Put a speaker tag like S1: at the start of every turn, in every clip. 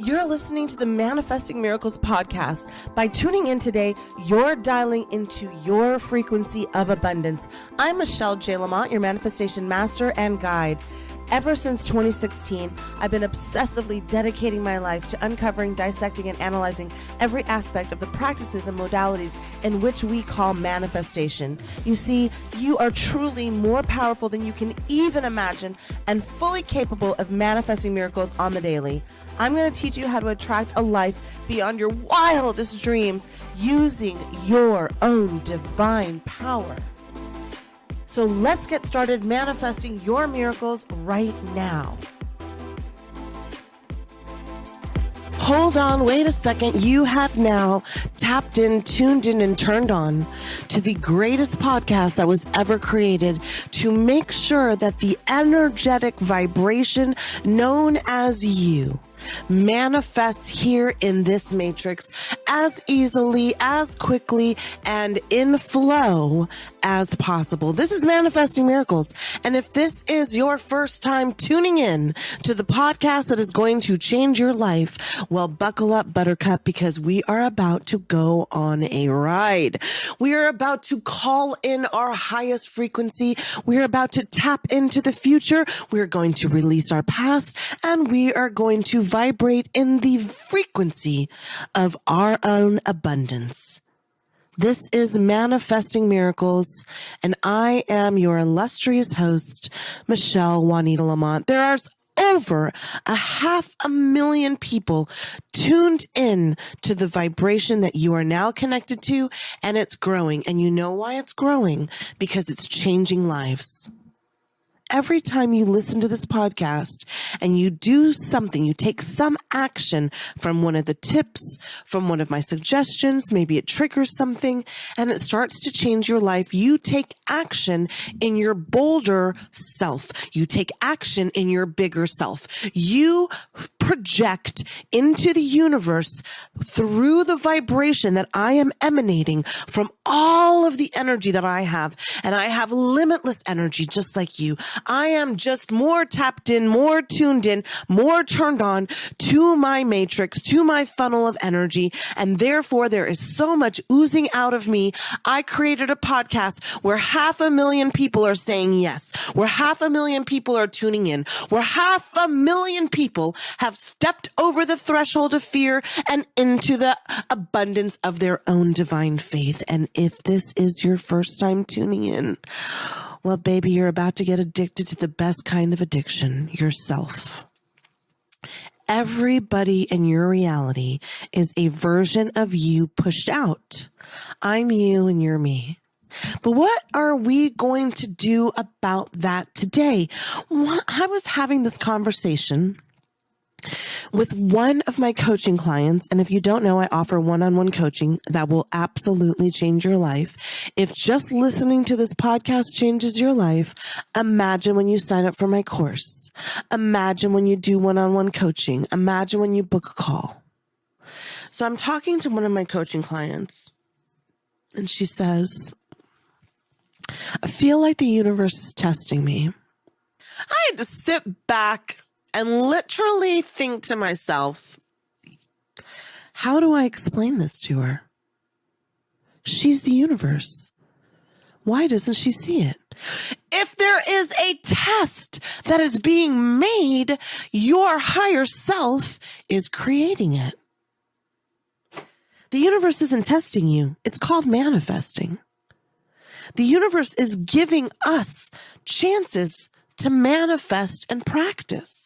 S1: You're listening to the Manifesting Miracles podcast. By tuning in today, you're dialing into your frequency of abundance. I'm Michelle J. Lamont, your manifestation master and guide. Ever since 2016, I've been obsessively dedicating my life to uncovering, dissecting, and analyzing every aspect of the practices and modalities in which we call manifestation. You see, you are truly more powerful than you can even imagine and fully capable of manifesting miracles on the daily. I'm going to teach you how to attract a life beyond your wildest dreams using your own divine power. So let's get started manifesting your miracles right now. Hold on, wait a second. You have now tapped in, tuned in, and turned on to the greatest podcast that was ever created to make sure that the energetic vibration known as you manifests here in this matrix as easily, as quickly, and in flow as possible. This is Manifesting Miracles. And if this is your first time tuning in to the podcast that is going to change your life, well, buckle up, Buttercup, because we are about to go on a ride. We are about to call in our highest frequency. We are about to tap into the future. We are going to release our past, and we are going to vibrate in the frequency of our own abundance. This is Manifesting Miracles, and I am your illustrious host, Michelle Juanita Lamont. There are over 500,000 people tuned in to the vibration that you are now connected to, and it's growing. And you know why it's growing? Because it's changing lives. Every time you listen to this podcast and you do something, you take some action from one of the tips, from one of my suggestions, maybe it triggers something and it starts to change your life. You take action in your bolder self. You take action in your bigger self. You project into the universe through the vibration that I am emanating from all of the energy that I have. And I have limitless energy just like you. I am just more tapped in, more tuned in, more turned on to my matrix, to my funnel of energy. And therefore, there is so much oozing out of me. I created a podcast where 500,000 people are saying yes, where 500,000 people are tuning in, where 500,000 people have stepped over the threshold of fear and into the abundance of their own divine faith. And if this is your first time tuning in, well, baby, you're about to get addicted to the best kind of addiction, yourself. Everybody in your reality is a version of you pushed out. I'm you and you're me. But what are we going to do about that today? I was having this conversation with one of my coaching clients. And if you don't know, I offer one-on-one coaching that will absolutely change your life. If just listening to this podcast changes your life, imagine when you sign up for my course. Imagine when you do one-on-one coaching. Imagine when you book a call. So I'm talking to one of my coaching clients, and she says, I feel like the universe is testing me. I had to sit back and literally think to myself, how do I explain this to her? She's the universe. Why doesn't she see it? If there is a test that is being made, your higher self is creating it. The universe isn't testing you. It's called manifesting. The universe is giving us chances to manifest and practice.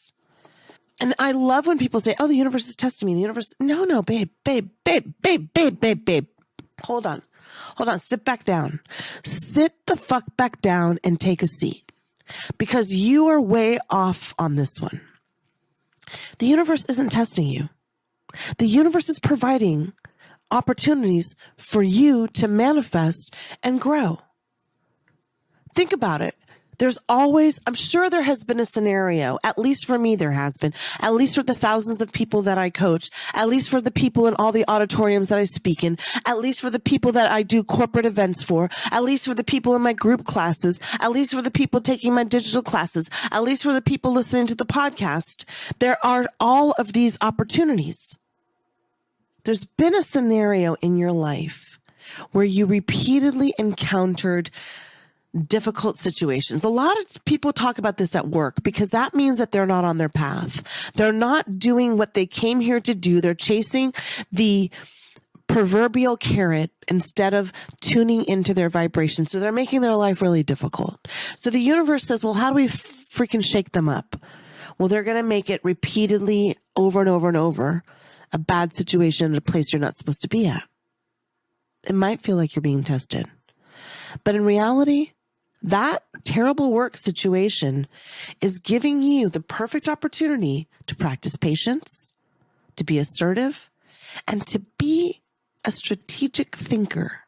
S1: And I love when people say, oh, the universe is testing me. The universe, no, babe. Hold on. Sit back down. Sit the fuck back down and take a seat, because you are way off on this one. The universe isn't testing you. The universe is providing opportunities for you to manifest and grow. Think about it. There's always, I'm sure there has been a scenario, at least for me there has been, at least for the thousands of people that I coach, at least for the people in all the auditoriums that I speak in, at least for the people that I do corporate events for, at least for the people in my group classes, at least for the people taking my digital classes, at least for the people listening to the podcast. There are all of these opportunities. There's been a scenario in your life where you repeatedly encountered difficult situations. A lot of people talk about this at work because that means that they're not on their path. They're not doing what they came here to do. They're chasing the proverbial carrot instead of tuning into their vibration. So they're making their life really difficult. So the universe says, well, how do we freaking shake them up? Well, they're going to make it repeatedly over and over and over a bad situation at a place you're not supposed to be at. It might feel like you're being tested, but in reality, that terrible work situation is giving you the perfect opportunity to practice patience, to be assertive, and to be a strategic thinker.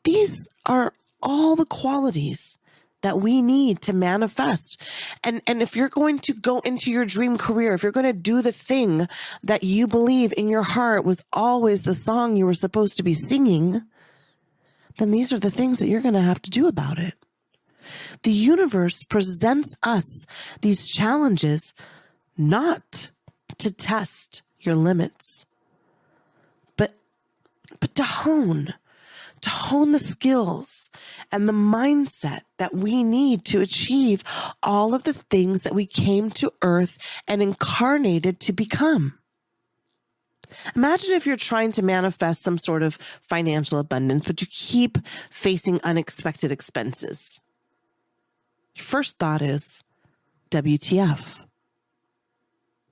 S1: These are all the qualities that we need to manifest. And if you're going to go into your dream career, if you're going to do the thing that you believe in your heart was always the song you were supposed to be singing, then these are the things that you're going to have to do about it. The universe presents us these challenges not to test your limits, but to hone the skills and the mindset that we need to achieve all of the things that we came to Earth and incarnated to become. Imagine if you're trying to manifest some sort of financial abundance, but you keep facing unexpected expenses. Your first thought is, WTF?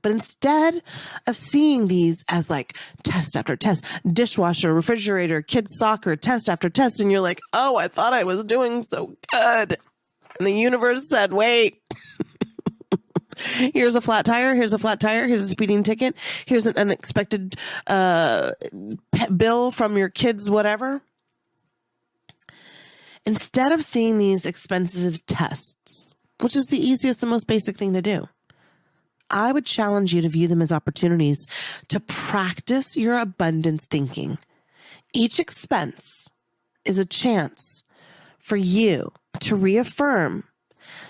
S1: But instead of seeing these as like test after test, dishwasher, refrigerator, kids soccer, test after test, and you're like, oh, I thought I was doing so good. And the universe said, wait. Here's a flat tire. Here's a flat tire. Here's a speeding ticket. Here's an unexpected bill from your kids, whatever. Instead of seeing these expensive tests, which is the easiest and most basic thing to do, I would challenge you to view them as opportunities to practice your abundance thinking. Each expense is a chance for you to reaffirm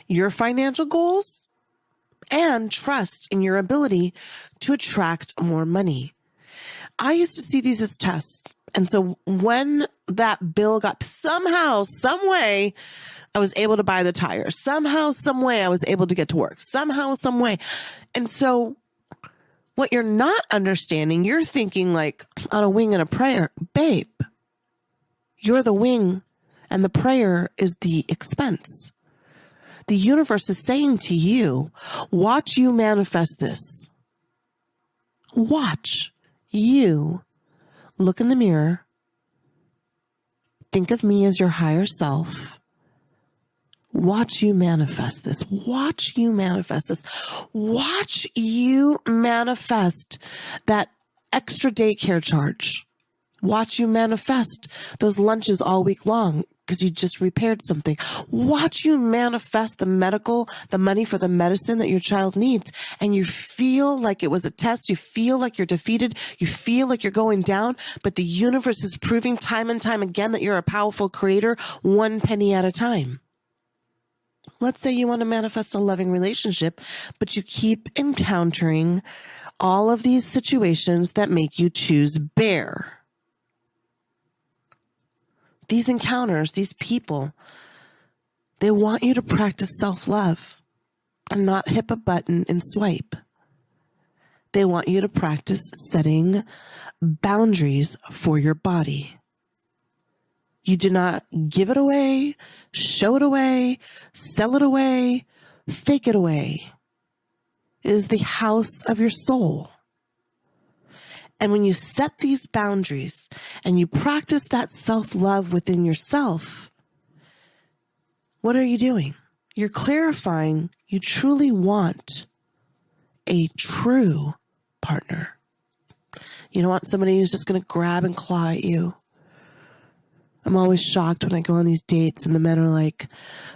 S1: your financial goals and trust in your ability to attract more money. I used to see these as tests. And so when that bill got somehow, some way, I was able to buy the tire. Somehow, some way, I was able to get to work. Somehow, some way. And so what you're not understanding, you're thinking like on a wing and a prayer. Babe, you're the wing and the prayer is the expense. The universe is saying to you, watch you manifest this. Watch you look in the mirror. Think of me as your higher self. Watch you manifest this. Watch you manifest this. Watch you manifest that extra daycare charge. Watch you manifest those lunches all week long because you just repaired something. Watch you manifest the money for the medicine that your child needs. And you feel like it was a test. You feel like you're defeated. You feel like you're going down. But the universe is proving time and time again that you're a powerful creator, one penny at a time. Let's say you want to manifest a loving relationship, but you keep encountering all of these situations that make you choose bear. These encounters, these people, they want you to practice self-love and not hit a button and swipe. They want you to practice setting boundaries for your body. You do not give it away, show it away, sell it away, fake it away. It is the house of your soul. And when you set these boundaries and you practice that self-love within yourself, what are you doing? You're clarifying you truly want a true partner. You don't want somebody who's just going to grab and claw at you. I'm always shocked when I go on these dates and the men are like,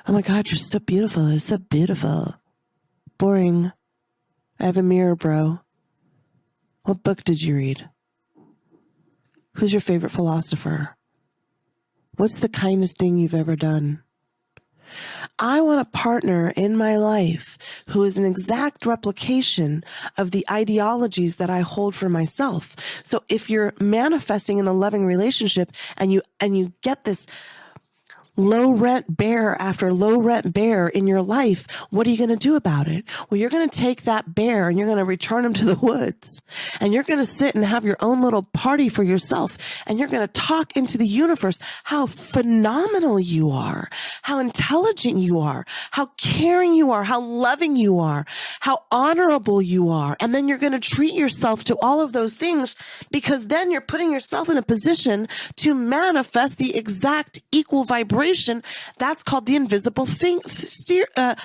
S1: oh my God, you're so beautiful. You're so beautiful. Boring. I have a mirror, bro. What book did you read? Who's your favorite philosopher? What's the kindest thing you've ever done? I want a partner in my life who is an exact replication of the ideologies that I hold for myself. So if you're manifesting in a loving relationship and you get this low rent bear after low rent bear in your life, what are you going to do about it? Well, you're going to take that bear and you're going to return him to the woods, and you're going to sit and have your own little party for yourself. And you're going to talk into the universe how phenomenal you are, how intelligent you are, how caring you are, how loving you are, how honorable you are. And then you're going to treat yourself to all of those things, because then you're putting yourself in a position to manifest the exact equal vibration. That's called the invisible the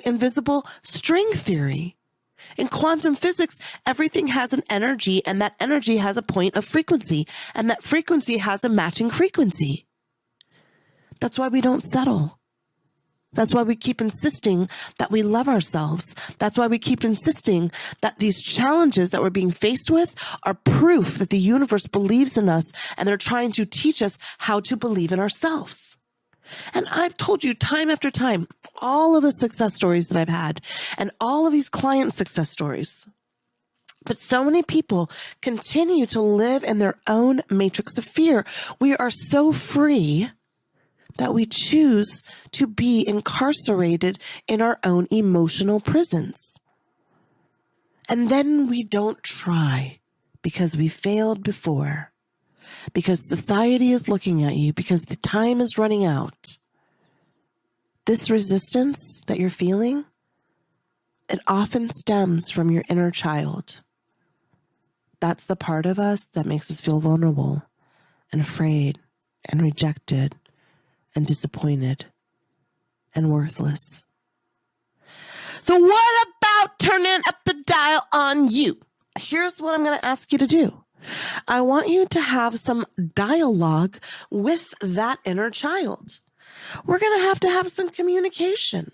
S1: invisible string theory. In quantum physics, everything has an energy, and that energy has a point of frequency, and that frequency has a matching frequency. That's why we don't settle. That's why we keep insisting that we love ourselves. That's why we keep insisting that these challenges that we're being faced with are proof that the universe believes in us, and they're trying to teach us how to believe in ourselves. And I've told you time after time, all of the success stories that I've had and all of these client success stories. But so many people continue to live in their own matrix of fear. We are so free that we choose to be incarcerated in our own emotional prisons. And then we don't try because we failed before, because society is looking at you, because the time is running out. This resistance that you're feeling, it often stems from your inner child. That's the part of us that makes us feel vulnerable and afraid and rejected and disappointed and worthless. So what about turning up the dial on you? Here's what I'm going to ask you to do. I want you to have some dialogue with that inner child. We're going to have some communication.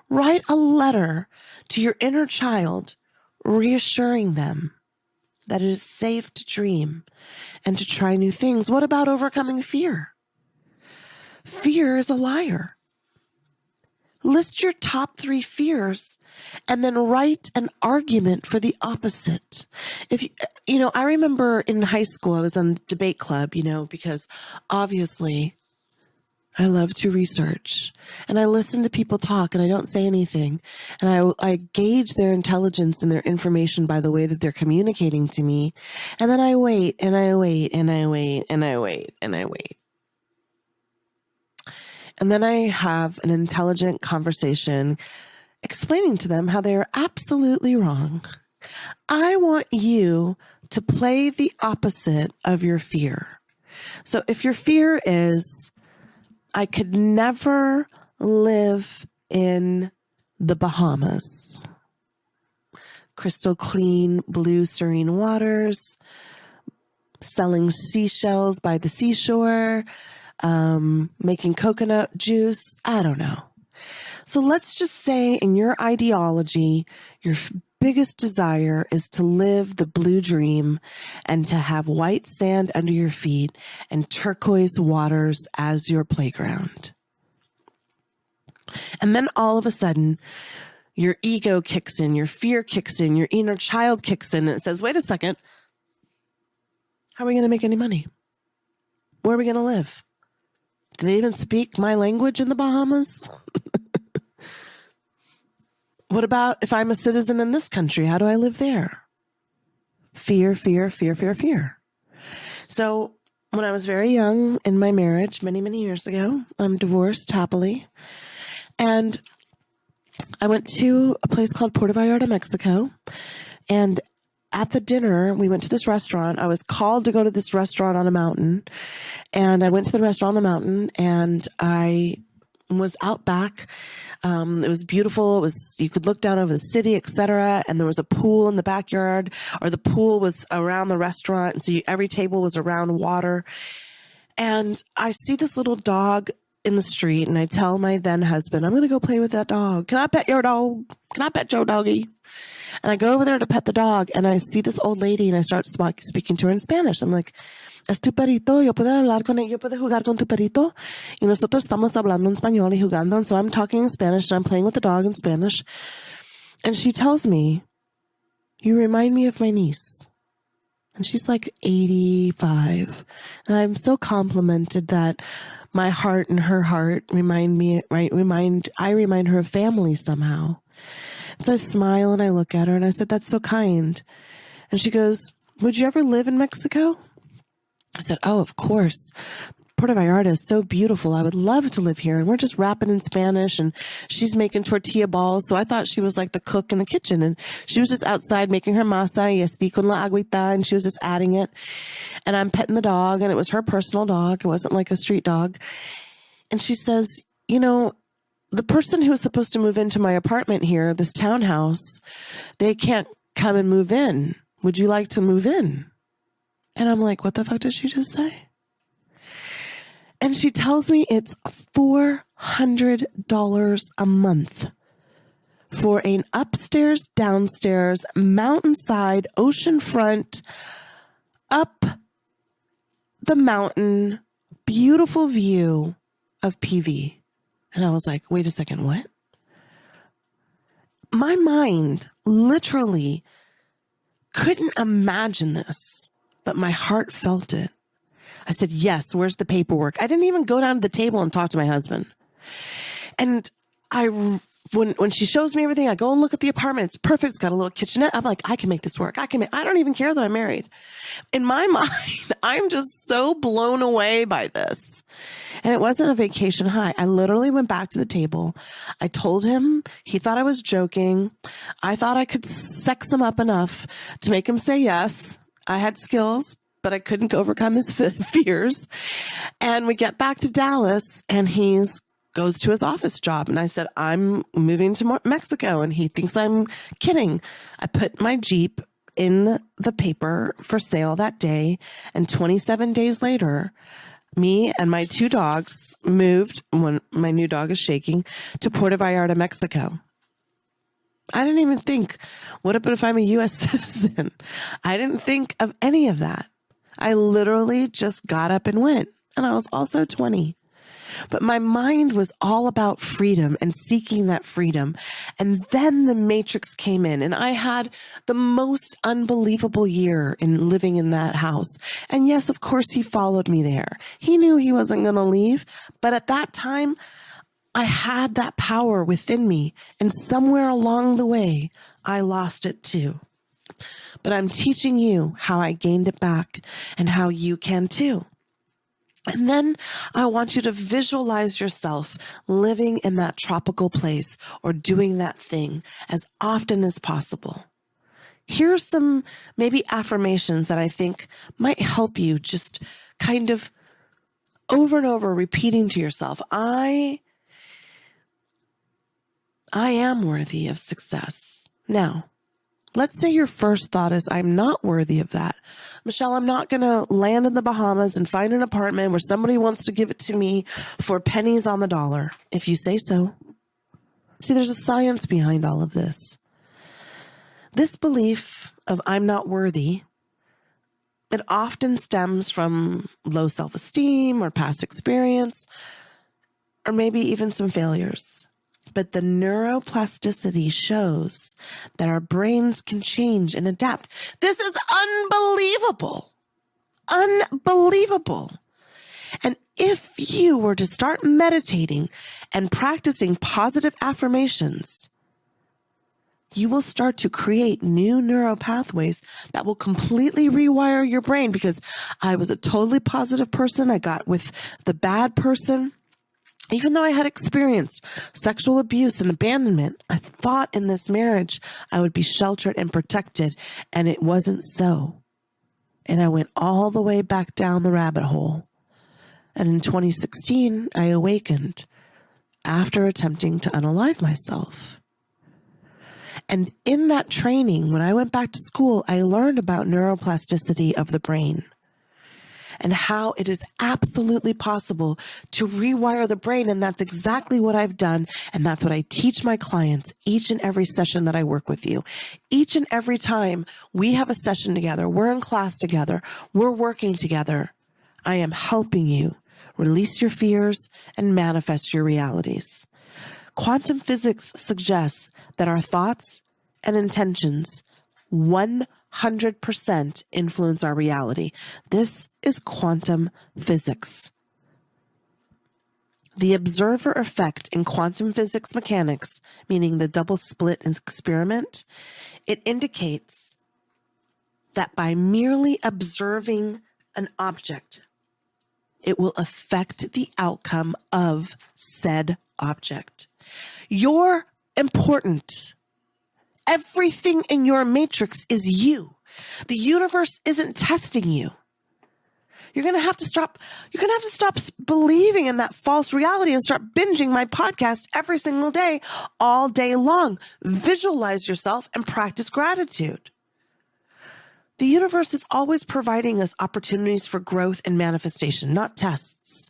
S1: Write a letter to your inner child, reassuring them that it is safe to dream and to try new things. What about overcoming fear? Fear is a liar. List your top 3 fears and then write an argument for the opposite. If I remember in high school, I was on the debate club, because obviously I love to research and I listen to people talk and I don't say anything. And I gauge their intelligence and their information by the way that they're communicating to me. And then I wait and I wait and I wait and I wait and I wait. And then I have an intelligent conversation explaining to them how they are absolutely wrong. I want you to play the opposite of your fear. So if your fear is, I could never live in the Bahamas, crystal clean, blue, serene waters, selling seashells by the seashore, making coconut juice. I don't know. So let's just say in your ideology, your biggest desire is to live the blue dream and to have white sand under your feet and turquoise waters as your playground. And then all of a sudden, your ego kicks in, your fear kicks in, your inner child kicks in, and it says, wait a second, how are we going to make any money? Where are we going to live? Do they even speak my language in the Bahamas? What about if I'm a citizen in this country? How do I live there? Fear, fear, fear, fear, fear. So when I was very young in my marriage, many, many years ago, I'm divorced happily. And I went to a place called Puerto Vallarta, Mexico. And at the dinner, we went to this restaurant. I was called to go to this restaurant on a mountain. And I went to the restaurant on the mountain and I was out back. It was beautiful. You could look down over the city, etc. And there was a pool in the backyard, or the pool was around the restaurant. And so every table was around water. And I see this little dog in the street, and I tell my then husband, I'm going to go play with that dog. Can I pet your dog? Can I pet your doggy? And I go over there to pet the dog, and I see this old lady, and I start speaking to her in Spanish. I'm like, es tu perito, yo puedo hablar con él, yo puedo jugar con tu perito. Y nosotros estamos hablando en español y jugando. And so I'm talking in Spanish, and I'm playing with the dog in Spanish. And she tells me, you remind me of my niece. And she's like 85. And I'm so complimented that my heart and her heart I remind her of family somehow. And so I smile and I look at her and I said, that's so kind. And she goes, would you ever live in Mexico? I said, oh, of course. Puerto Vallarta is so beautiful. I would love to live here. And we're just rapping in Spanish, and she's making tortilla balls. So I thought she was like the cook in the kitchen, and she was just outside making her masa y así con la agüita, and she was just adding it. And I'm petting the dog, and it was her personal dog. It wasn't like a street dog. And she says, you know, the person who was supposed to move into my apartment here, this townhouse, they can't come and move in. Would you like to move in? And I'm like, what the fuck did she just say? And she tells me it's $400 a month for an upstairs, downstairs, mountainside, oceanfront, up the mountain, beautiful view of PV. And I was like, wait a second, what? My mind literally couldn't imagine this, but my heart felt it. I said, yes, where's the paperwork? I didn't even go down to the table and talk to my husband. And when she shows me everything, I go and look at the apartment. It's perfect. It's got a little kitchenette. I'm like, I can make this work. I don't even care that I'm married. In my mind, I'm just so blown away by this. And it wasn't a vacation high. I literally went back to the table. I told him, he thought I was joking. I thought I could sex him up enough to make him say yes. I had skills, but I couldn't overcome his fears. And we get back to Dallas, and he goes to his office job. And I said, I'm moving to Mexico. And he thinks I'm kidding. I put my Jeep in the paper for sale that day. And 27 days later, me and my 2 dogs moved, when my new dog is shaking, to Puerto Vallarta, Mexico. I didn't even think, what if I'm a U.S. citizen? I didn't think of any of that. I literally just got up and went. And I was also 20. But my mind was all about freedom and seeking that freedom. And then the matrix came in, and I had the most unbelievable year in living in that house. And yes, of course, he followed me there. He knew he wasn't going to leave. But at that time, I had that power within me. And somewhere along the way, I lost it too. But I'm teaching you how I gained it back and how you can too. And then I want you to visualize yourself living in that tropical place or doing that thing as often as possible. Here's some maybe affirmations that I think might help you, just kind of over and over repeating to yourself, I am worthy of success. Now, let's say your first thought is, I'm not worthy of that. Michelle, I'm not going to land in the Bahamas and find an apartment where somebody wants to give it to me for pennies on the dollar. If you say so. See, there's a science behind all of this. This belief of I'm not worthy, it often stems from low self-esteem or past experience, or maybe even some failures. But the neuroplasticity shows that our brains can change and adapt. This is unbelievable. Unbelievable. And if you were to start meditating and practicing positive affirmations, you will start to create new neural pathways that will completely rewire your brain, because I was a totally positive person. I got with the bad person. Even though I had experienced sexual abuse and abandonment, I thought in this marriage I would be sheltered and protected, and it wasn't so. And I went all the way back down the rabbit hole. And in 2016, I awakened after attempting to unalive myself. And in that training, when I went back to school, I learned about neuroplasticity of the brain. and how it is absolutely possible to rewire the brain. And that's exactly what I've done. And that's what I teach my clients each and every session that I work with you. Each and every time we have a session together, we're in class together, we're working together, I am helping you release your fears and manifest your realities. Quantum physics suggests that our thoughts and intentions 100% influence our reality. This is quantum physics. The observer effect in quantum physics mechanics, meaning the double slit experiment, it indicates that by merely observing an object, it will affect the outcome of said object. You're important. Everything in your matrix is you. The universe isn't testing you. You're going to have to stop believing in that false reality and start binging my podcast every single day, all day long. Visualize yourself and practice gratitude. The universe is always providing us opportunities for growth and manifestation, not tests.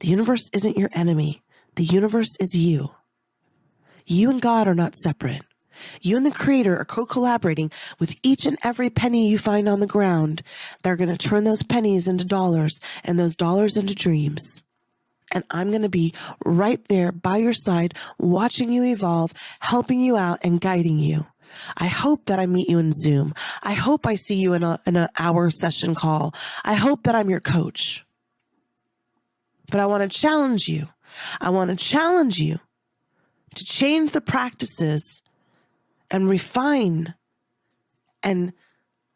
S1: The universe isn't your enemy. The universe is you. You and God are not separate. You and the Creator are co-collaborating with each and every penny you find on the ground. They're going to turn those pennies into dollars and those dollars into dreams. And I'm going to be right there by your side, watching you evolve, helping you out and guiding you. I hope that I meet you in Zoom. I hope I see you in an hour session call. I hope that I'm your coach. But I want to challenge you. I want to challenge you to change the practices and refine and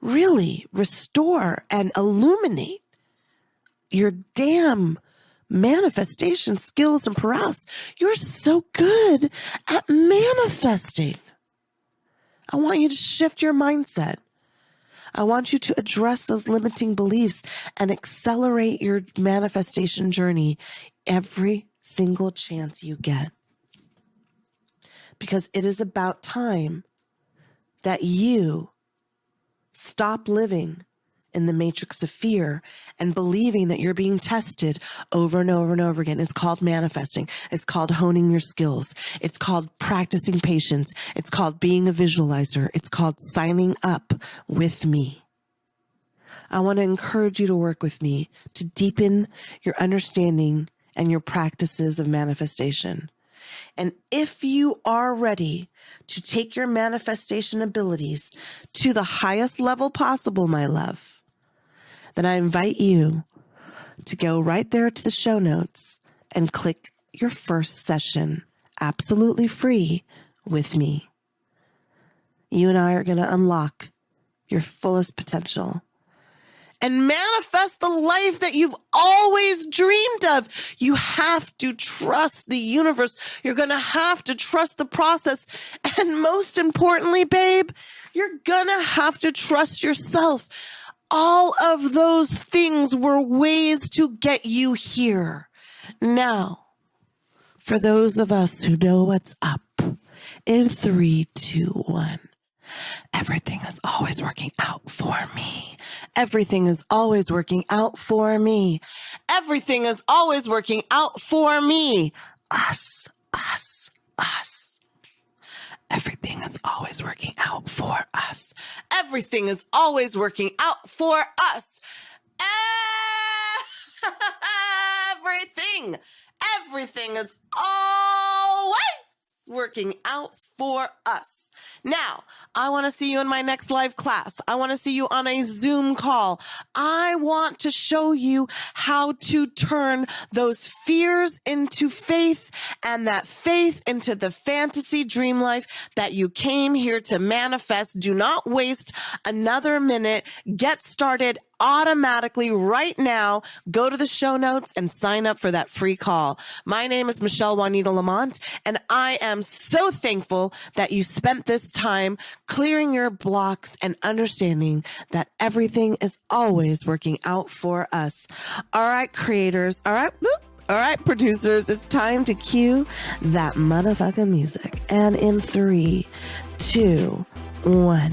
S1: really restore and illuminate your damn manifestation skills and prowess. You're so good at manifesting. I want you to shift your mindset. I want you to address those limiting beliefs and accelerate your manifestation journey every single chance you get. Because it is about time that you stop living in the matrix of fear and believing that you're being tested over and over and over again. It's called manifesting. It's called honing your skills. It's called practicing patience. It's called being a visualizer. It's called signing up with me. I want to encourage you to work with me to deepen your understanding and your practices of manifestation. And if you are ready to take your manifestation abilities to the highest level possible, my love, then I invite you to go right there to the show notes and click your first session, absolutely free, with me. You and I are going to unlock your fullest potential and manifest the life that you've always dreamed of. You have to trust the universe. You're going to have to trust the process. And most importantly, babe, you're going to have to trust yourself. All of those things were ways to get you here. Now, for those of us who know what's up, in 3, 2, 1. Everything is always working out for me. Everything is always working out for me. Everything is always working out for me. Us, us, us. Everything is always working out for us. Everything is always working out for us. Everything is always working out for us. Now, I want to see you in my next live class. I want to see you on a Zoom call. I want to show you how to turn those fears into faith and that faith into the fantasy dream life that you came here to manifest. Do not waste another minute. Get started automatically right now. Go to the show notes and sign up for that free call. My name is Michelle Juanita Lamont, and I am so thankful that you spent this time clearing your blocks and understanding that everything is always working out for us. All right, creators. All right. All right, producers. It's time to cue that motherfucking music. And in 3, 2, 1.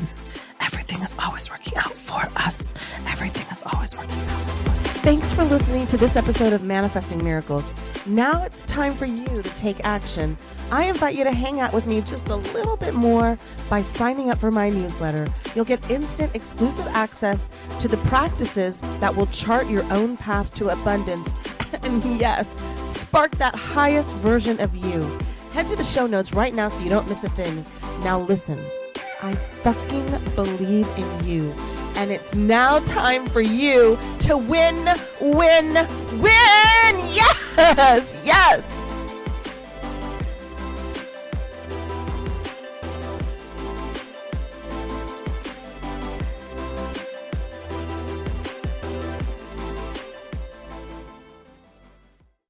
S1: everything is always working out for us. Everything is always working out. Thanks for listening to this episode of Manifesting Miracles. Now it's time for you to take action. I invite you to hang out with me just a little bit more by signing up for my newsletter. You'll get instant exclusive access to the practices that will chart your own path to abundance. And yes, spark that highest version of you. Head to the show notes right now so you don't miss a thing. Now listen, I fucking believe in you. And it's now time for you to win, win, win! Yes! Yes!